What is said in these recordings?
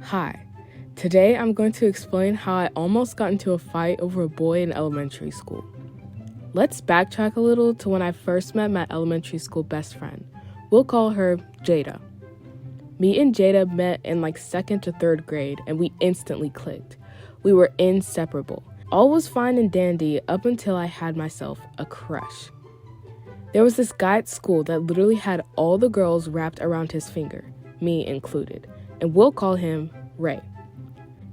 Hi, today I'm going to explain how I almost got into a fight over a boy in elementary school. Let's backtrack a little to when I first met my elementary school best friend. We'll call her Jada. Me and Jada met in like 2nd to 3rd grade and we instantly clicked. We were inseparable. All was fine and dandy up until I had myself a crush. There was this guy at school that literally had all the girls wrapped around his finger, me included, and we'll call him Ray.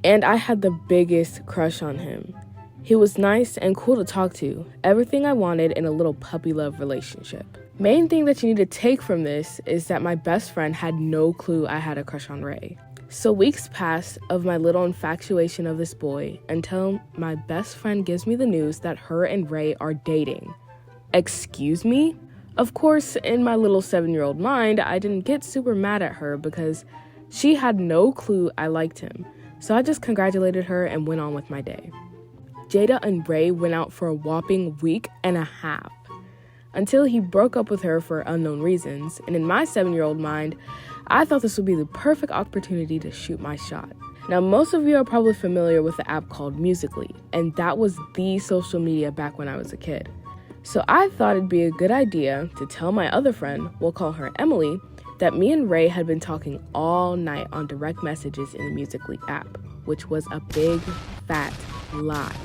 And I had the biggest crush on him. He was nice and cool to talk to, everything I wanted in a little puppy love relationship. Main thing that you need to take from this is that my best friend had no clue I had a crush on Ray. So weeks passed of my little infatuation of this boy until my best friend gives me the news that her and Ray are dating. Excuse me? Of course, in my little 7-year-old mind, I didn't get super mad at her because she had no clue I liked him. So I just congratulated her and went on with my day. Jada and Ray went out for a whopping week and a half until he broke up with her for unknown reasons. And in my 7-year-old mind, I thought this would be the perfect opportunity to shoot my shot. Now, most of you are probably familiar with the app called Musical.ly, and that was the social media back when I was a kid. So I thought it'd be a good idea to tell my other friend, we'll call her Emily, that me and Ray had been talking all night on direct messages in the Musical.ly app, which was a big, fat lie.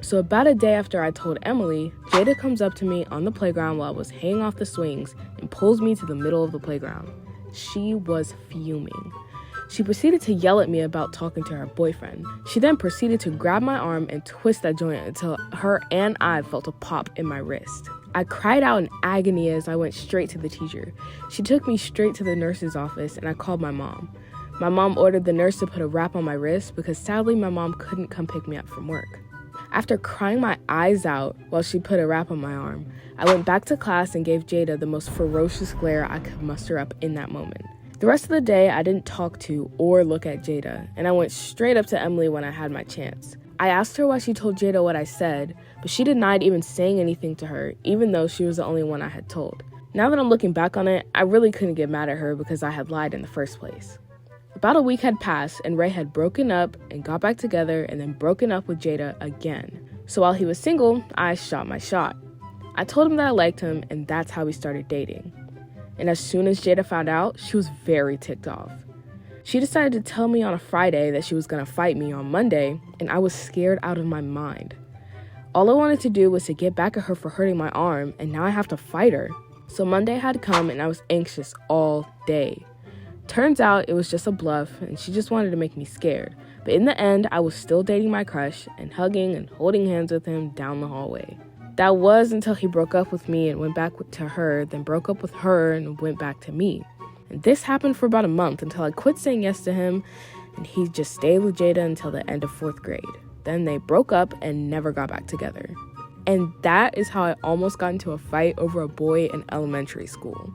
So about a day after I told Emily, Jada comes up to me on the playground while I was hanging off the swings and pulls me to the middle of the playground. She was fuming. She proceeded to yell at me about talking to her boyfriend. She then proceeded to grab my arm and twist that joint until her and I felt a pop in my wrist. I cried out in agony as I went straight to the teacher. She took me straight to the nurse's office and I called my mom. My mom ordered the nurse to put a wrap on my wrist because sadly my mom couldn't come pick me up from work. After crying my eyes out while she put a wrap on my arm, I went back to class and gave Jada the most ferocious glare I could muster up in that moment. The rest of the day, I didn't talk to or look at Jada, and I went straight up to Emily when I had my chance. I asked her why she told Jada what I said, but she denied even saying anything to her, even though she was the only one I had told. Now that I'm looking back on it, I really couldn't get mad at her because I had lied in the first place. About a week had passed, and Ray had broken up and got back together and then broken up with Jada again. So while he was single, I shot my shot. I told him that I liked him, and that's how we started dating. And as soon as Jada found out, she was very ticked off. She decided to tell me on a Friday that she was going to fight me on Monday, and I was scared out of my mind. All I wanted to do was to get back at her for hurting my arm, and now I have to fight her. So Monday had come, and I was anxious all day. Turns out it was just a bluff, and she just wanted to make me scared. But in the end, I was still dating my crush and hugging and holding hands with him down the hallway. That was until he broke up with me and went back to her, then broke up with her and went back to me. And this happened for about a month until I quit saying yes to him, and he just stayed with Jada until the end of 4th grade. Then they broke up and never got back together. And that is how I almost got into a fight over a boy in elementary school.